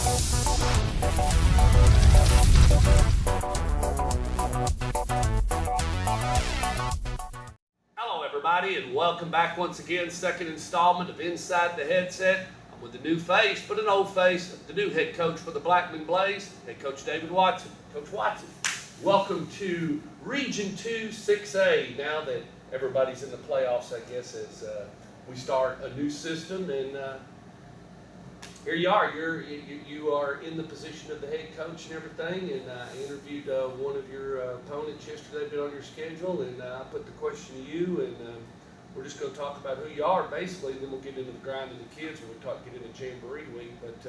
Hello everybody, and welcome back once again, second installment of Inside the Headset. I'm with a new face, but an old face, the new head coach for the Blackman Blaze, head coach David Watson. Coach Watson, welcome to Region 2 6A, now that everybody's in the playoffs, I guess, as we start a new system, and here you are. You are in the position of the head coach and everything. And I interviewed one of your opponents yesterday, been on your schedule, and I put the question to you. And we're just going to talk about who you are, basically, and then we'll get into the grind of the kids when we get into Jamboree Week. But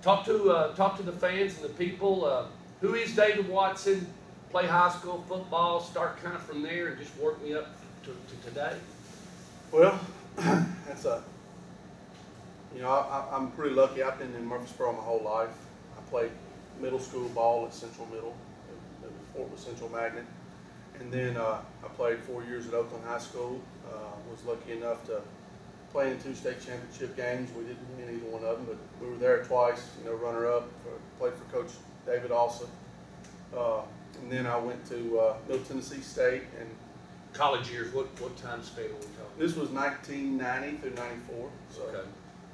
talk to the fans and the people. Who is David Watson? Play high school football. Start kind of from there and just work me up to today. Well, that's a. You know, I'm pretty lucky. I've been in Murfreesboro my whole life. I played middle school ball at Central Middle, Fort with Central Magnet. And then I played 4 years at Oakland High School. Was lucky enough to play in 2 state championship games. We didn't win either one of them, but we were there twice, runner-up. Played for Coach David also. And then I went to Middle Tennessee State. And College years, what time span are we talking? This was 1990 through 94. So. Okay.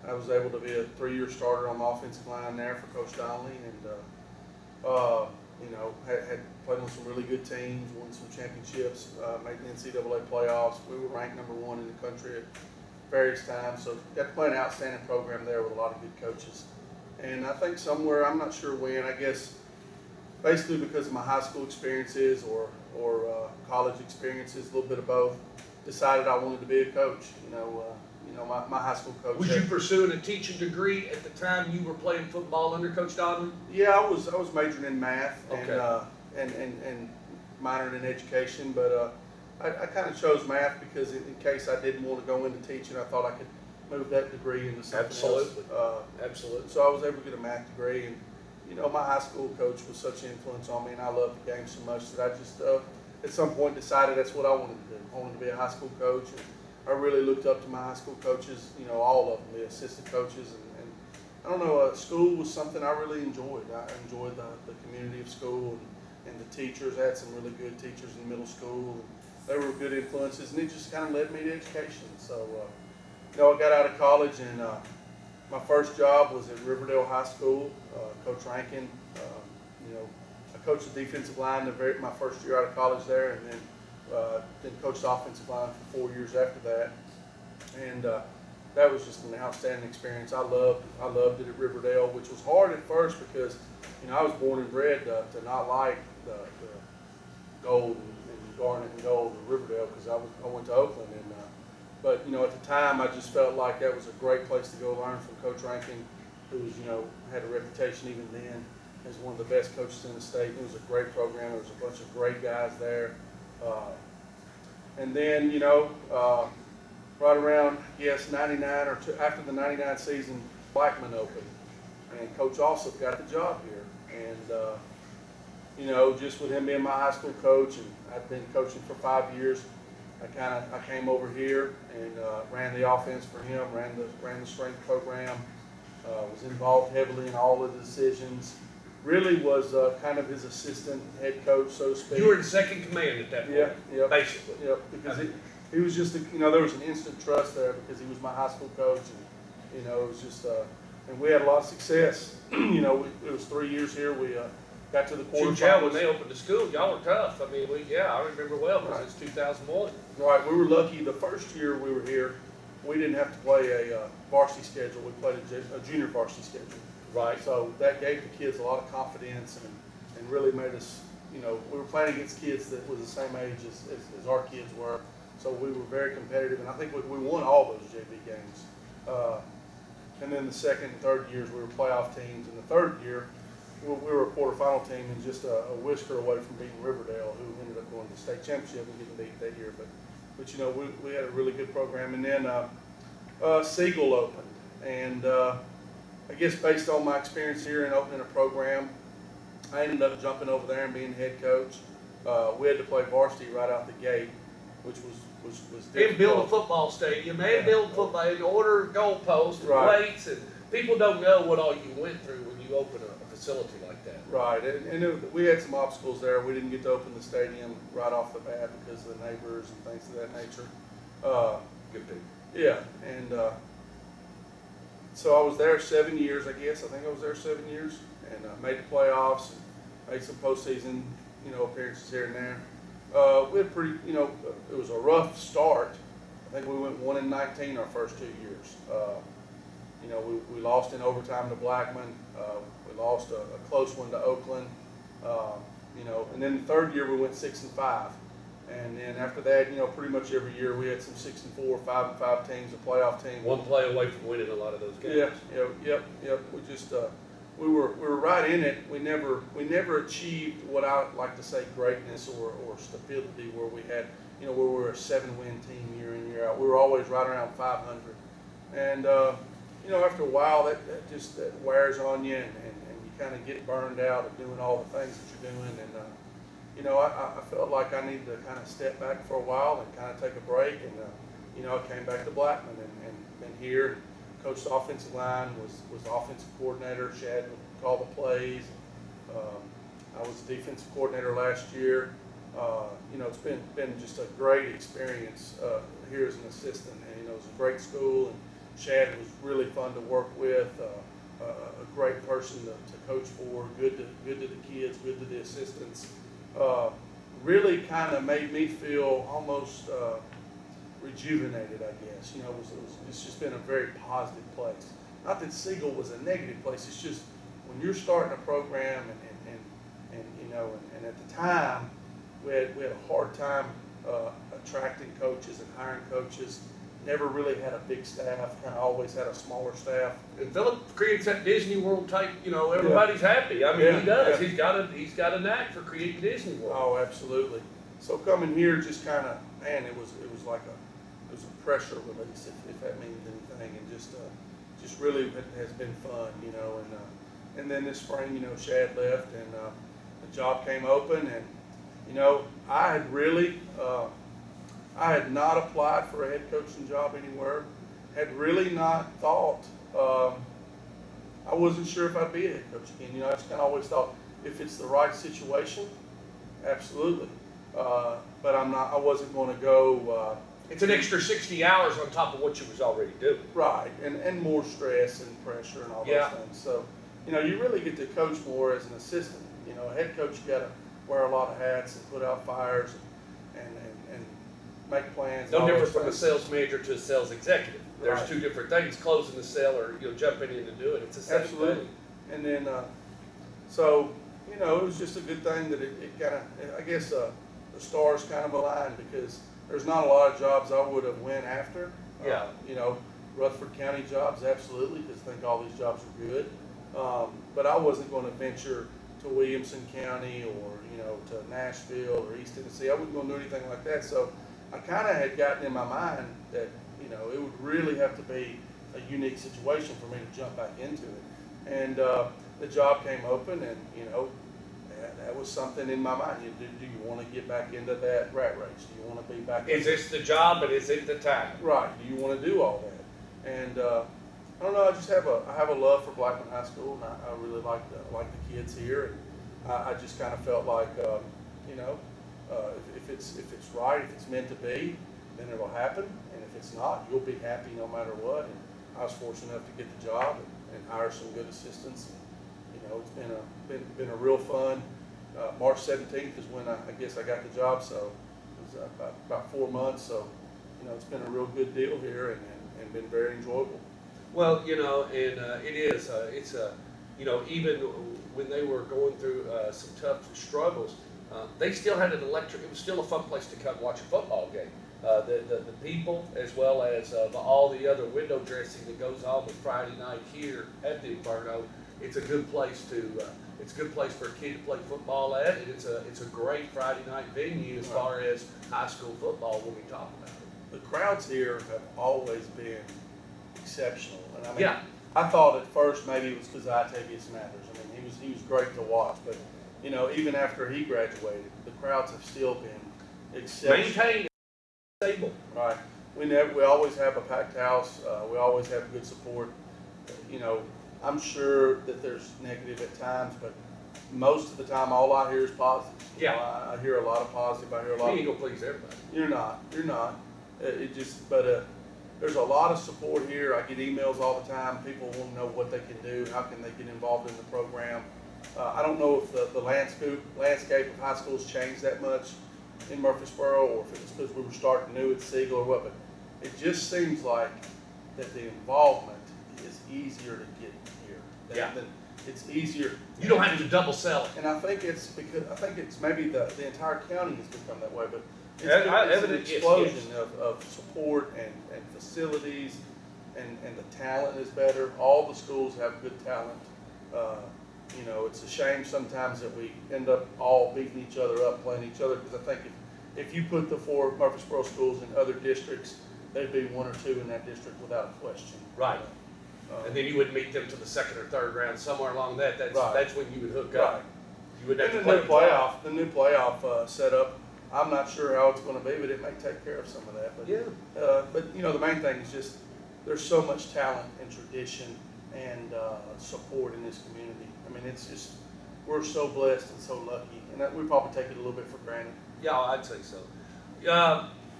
I was able to be a 3-year starter on the offensive line there for Coach Donnelly, and had played on some really good teams, won some championships, made the NCAA playoffs. We were ranked #1 in the country at various times, so got to play an outstanding program there with a lot of good coaches. And I think somewhere, I'm not sure when, I guess basically because of my high school experiences or college experiences, a little bit of both, decided I wanted to be a coach. My high school coach. Was you pursuing a teaching degree at the time you were playing football under Coach Donnelly? Yeah, I was majoring in math okay. and minoring in education, but I kind of chose math because in case I didn't want to go into teaching, I thought I could move that degree into something Absolutely. else. Absolutely. So I was able to get a math degree, and my high school coach was such an influence on me, and I loved the game so much that I just at some point decided that's what I wanted to do. I wanted to be a high school coach. And I really looked up to my high school coaches, all of them, the assistant coaches, and I don't know, school was something I really enjoyed. I enjoyed the community of school and the teachers. I had some really good teachers in middle school, and they were good influences, and it just kind of led me to education. So, I got out of college, and my first job was at Riverdale High School. Coach Rankin, I coached the defensive line my first year out of college there, and then coached the offensive line for 4 years after that, and that was just an outstanding experience. I loved it at Riverdale, which was hard at first because I was born and bred to not like the gold and garnet and gold of Riverdale because I went to Oakland, and but at the time I just felt like that was a great place to go learn from Coach Rankin, who was had a reputation even then as one of the best coaches in the state. It was a great program. There was a bunch of great guys there. And then, right around, 99 or after the 99 season, Blackman opened, and Coach Alsop got the job here. And, just with him being my high school coach, and I'd been coaching for 5 years, I came over here and ran the offense for him, ran the strength program, was involved heavily in all of the decisions. Really was kind of his assistant head coach, so to speak. You were in second command at that point, yeah, basically. Yeah, because he was just, there was an instant trust there because he was my high school coach, and it was just, and we had a lot of success. It was 3 years here. We got to the quarterfinals. When they opened the school, y'all were tough. I mean, I remember well because it's 2001. Right, we were lucky. The first year we were here, we didn't have to play a varsity schedule. We played a junior varsity schedule. Right. So that gave the kids a lot of confidence and really made us, we were playing against kids that were the same age as our kids were. So we were very competitive, and I think we won all those JV games. And then the second and third years we were playoff teams. And the third year we were a quarterfinal team and just a whisker away from beating Riverdale, who ended up going to the state championship and getting beat that year. But we had a really good program. And then Siegel opened, and I guess based on my experience here in opening a program, I ended up jumping over there and being head coach. We had to play varsity right out the gate, which was difficult. And build a football stadium, and build football, and order goalposts, and weights, and people don't know what all you went through when you open a facility like that. Right, we had some obstacles there. We didn't get to open the stadium right off the bat because of the neighbors and things of that nature. Good people. Yeah, and so I was there 7 years, I guess. I think I was there 7 years, and made the playoffs, and made some postseason, appearances here and there. We had it was a rough start. I think we went 1-19 our first 2 years. We lost in overtime to Blackman. We lost a close one to Oakland. And then the third year we went 6-5. And then after that, pretty much every year we had some 6-4, 5-5 teams, a playoff team. One play away from winning a lot of those games. Yep. We just we were right in it. We never achieved what I like to say greatness or stability, where we had where we were a 7-win team year in, year out. We were always right around 500. And after a while that wears on you, and you kind of get burned out of doing all the things that you're doing. And I felt like I needed to kind of step back for a while and kind of take a break. And I came back to Blackman and been here. Coached the offensive line, was the offensive coordinator. Shad would call the plays. I was the defensive coordinator last year. It's been just a great experience here as an assistant. And it was a great school, and Shad was really fun to work with. A great person to coach for. Good to the kids. Good to the assistants. Really kind of made me feel almost rejuvenated, I guess. It's just been a very positive place. Not that Siegel was a negative place. It's just when you're starting a program, and at the time we had a hard time attracting coaches and hiring coaches. Never really had a big staff. Kind of always had a smaller staff. And Philip creates that Disney World type. Everybody's happy. I mean, he does. Yeah. He's got a knack for creating Disney World. Oh, absolutely. So coming here, just kind of, man, it was like a pressure release, if that means anything, and just really has been fun, and then this spring, Shad left, and the job came open, and I had really. I had not applied for a head coaching job anywhere, had really not thought, I wasn't sure if I'd be a head coach again. I just kind of always thought, if it's the right situation, absolutely. But I wasn't going to go. It's an extra 60 hours on top of what you was already doing. Right, and more stress and pressure and all those things. So, you really get to coach more as an assistant. A head coach, you got to wear a lot of hats and put out fires and make plans. No different from a sales manager to a sales executive. There's Right. two different things: closing the sale or jumping in to do it. It's the same Absolutely. thing. And then, so it was just a good thing that it kind of, I guess, the stars kind of aligned, because there's not a lot of jobs I would have went after. Yeah. Rutherford County jobs, absolutely, because I think all these jobs are good. But I wasn't going to venture to Williamson County or to Nashville or East Tennessee. I wasn't going to do anything like that. So I kind of had gotten in my mind that it would really have to be a unique situation for me to jump back into it. And the job came open, and that was something in my mind. Do you want to get back into that rat race? Do you want to be back? Is this the job, and is it the time? Right. Do you want to do all that? And I don't know. I have a love for Blackman High School, and I really like the kids here. And I just kind of felt like if it's right, if it's meant to be, then it'll happen. And if it's not, you'll be happy no matter what. And I was fortunate enough to get the job and hire some good assistants. And, it's been a real fun. March 17th is when I guess I got the job, so it was about 4 months. So it's been a real good deal here, and been very enjoyable. Well, and it is. Even when they were going through some tough struggles, they still had an electric. It was still a fun place to come watch a football game. The people, as well as all the other window dressing that goes on with Friday night here at the Inferno, it's a good place to. It's a good place for a kid to play football at, and it's a great Friday night venue as far as high school football when we talk about it. The crowds here have always been exceptional, and I mean, Yeah. I thought at first maybe it was because Octavius Mathers. I mean, he was great to watch, but even after he graduated, the crowds have still been exceptional. Maintained stable. Right. We always have a packed house. We always have good support. you know, I'm sure that there's negative at times, but most of the time, all I hear is positive. You know, I hear a lot of positive. I hear a lot. You ain't gonna please everybody. You're not. You're not. There's a lot of support here. I get emails all the time. People want to know what they can do, how can they get involved in the program. I don't know if the landscape of high schools changed that much in Murfreesboro, or if it's because we were starting new at Siegel or what, but it just seems like that the involvement is easier to get here. It's easier. You don't have to double sell it. And I think it's maybe the entire county has become that way, but it's an explosion of support and facilities, and the talent is better. All the schools have good talent. You know, it's a shame sometimes that we end up all beating each other up, playing each other, because I think if you put the 4 Murfreesboro schools in other districts, they'd be 1 or 2 in that district without a question. Right. And then you would meet them to the 2nd or 3rd round, somewhere along that. That's when you would hook up. Right. You would have to play the new playoff setup. I'm not sure how it's going to be, but it may take care of some of that. But, but you know, the main thing is just there's so much talent and tradition and support in this community. I mean, it's just, we're so blessed and so lucky, and we probably take it a little bit for granted. Yeah, I'd say so.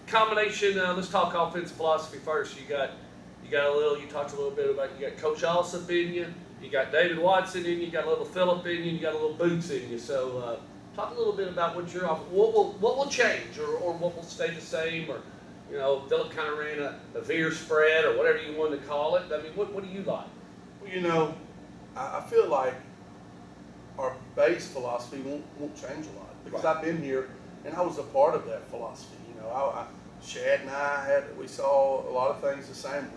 Combination. Let's talk offensive philosophy first. You talked a little bit about, you got Coach Alsop in you, you got David Watson in you, you got a little Phillip in you, you got a little Boots in you. So talk a little bit about what will change, or what will stay the same, or, you know, Phillip kind of ran a veer spread, or whatever you want to call it. I mean, what do you like? Well, you know, I feel like our base philosophy won't change a lot, because I've been here and I was a part of that philosophy. You know, Shad and we saw a lot of things the same.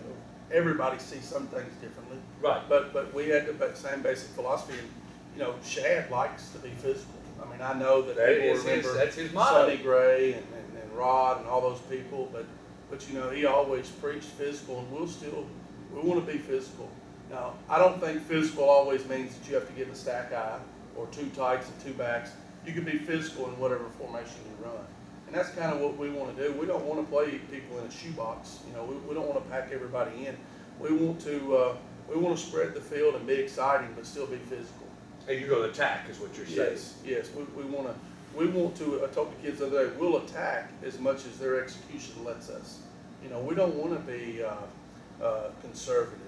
Everybody sees some things differently. Right. But we had the same basic philosophy. And, you know, Shad likes to be physical. I mean, I know that people remember that's his motto. Sonny Gray and Rod and all those people, but you know, he always preached physical, and we want to be physical. Now, I don't think physical always means that you have to get a stack eye or 2 tights and 2 backs. You can be physical in whatever formation you run. And that's kind of what we want to do. We don't want to play people in a shoebox. You know, we don't want to pack everybody in. We want to spread the field and be exciting, but still be physical. And you're going to attack, is what you're saying. Yes. We want to. I told the kids the other day, we'll attack as much as their execution lets us. You know, we don't want to be conservative.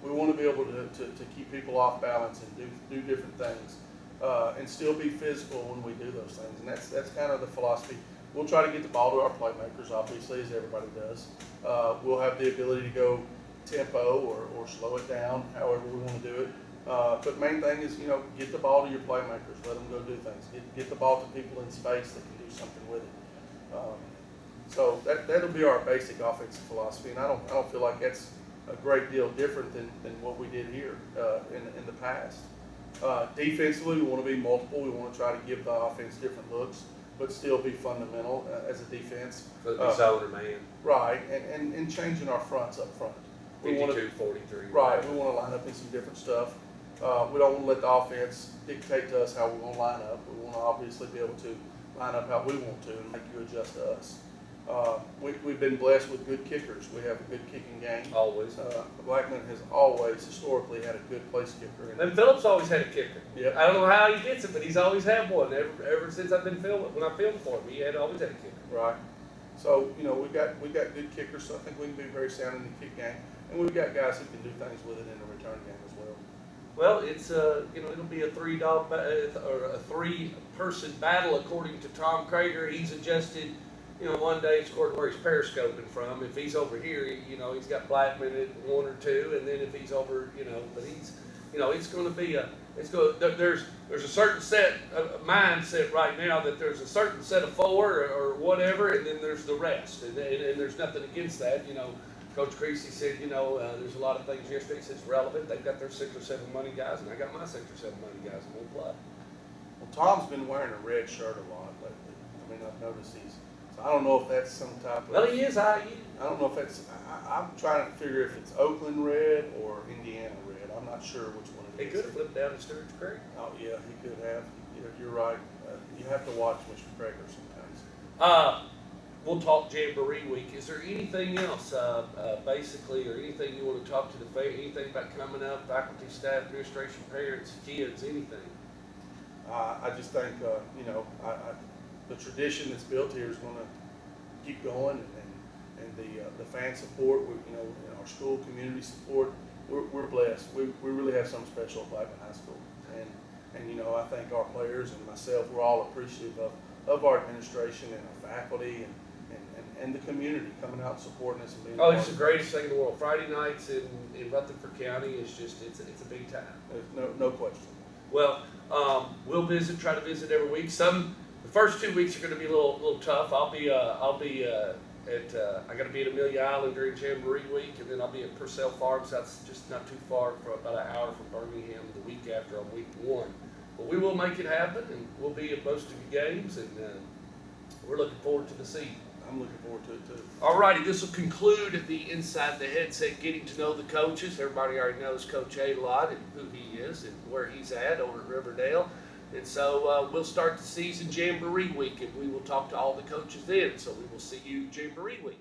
We want to be able to keep people off balance and do different things, and still be physical when we do those things. And that's kind of the philosophy. We'll try to get the ball to our playmakers, obviously, as everybody does. We'll have the ability to go tempo or slow it down, however we want to do it. But main thing is, you know, get the ball to your playmakers. Let them go do things. Get the ball to people in space that can do something with it. So that'll be our basic offensive philosophy, and I don't feel like that's a great deal different than what we did here in the past. Defensively, we want to be multiple. We want to try to give the offense different looks, but still be fundamental as a defense. Zone or man. Right, and changing our fronts up front. 52, 43. Right, we want to line up in some different stuff. We don't want to let the offense dictate to us how we want to line up. We want to obviously be able to line up how we want to and make you adjust to us. We've been blessed with good kickers. We have a good kicking game. Always. Blackman has always historically had a good place kicker. And Phillip's always had a kicker. Yep. I don't know how he gets it, but he's always had one. Ever since I've been filming, when I filmed for him, he had always had a kicker. Right. So, you know, we got good kickers, so I think we can be very sound in the kick game. And we've got guys who can do things with it in the return game as well. Well, it's it'll be a 3-person battle according to Tom Krager. He's adjusted. You know, one day it's according to where he's periscoping from. If he's over here, he's got Blackman at 1 or 2, and then if he's over, but he's, it's going to be there's a certain set of mindset right now that there's a certain set of 4 or whatever, and then there's the rest, and there's nothing against that. Coach Creasy said, there's a lot of things yesterday. He says relevant. They've got their 6 or 7 money guys, and I got my 6 or 7 money guys and we'll play. Well, Tom's been wearing a red shirt a lot lately. I mean, I've noticed so I don't know if that's some type of. Well, he is. I don't know if that's. I'm trying to figure if it's Oakland red or Indiana red. I'm not sure which one it is. He could have flipped down to Stewart's Creek. Oh yeah, he could have. You're right. You have to watch Mr. Krager sometimes. we'll talk Jamboree Week. Is there anything else, basically, or anything you want to talk to the anything about coming up, faculty, staff, administration, parents, kids, anything? I just think, the tradition that's built here is going to keep going, and the fan support, and our school community support, we're blessed. We really have something special at Blackman High School, and I think our players and myself, we're all appreciative of our administration and our faculty and the community coming out and supporting us and being. Oh, it's the greatest thing in the world. Friday nights in Rutherford County is just it's a big time. No question. Well, we'll try to visit every week. The first 2 weeks are going to be a little tough. I got to be at Amelia Island during Jamboree Week, and then I'll be at Purcell Farms. That's just not too far, for about an hour from Birmingham. The week after on week 1, but we will make it happen, and we'll be at most of the games, and we're looking forward to the season. I'm looking forward to it too. Alrighty, this will conclude the Inside the Headset, getting to know the coaches. Everybody already knows Coach A lot and who he is and where he's at over at Riverdale. And so we'll start the season Jamboree Week, and we will talk to all the coaches then. So we will see you Jamboree Week.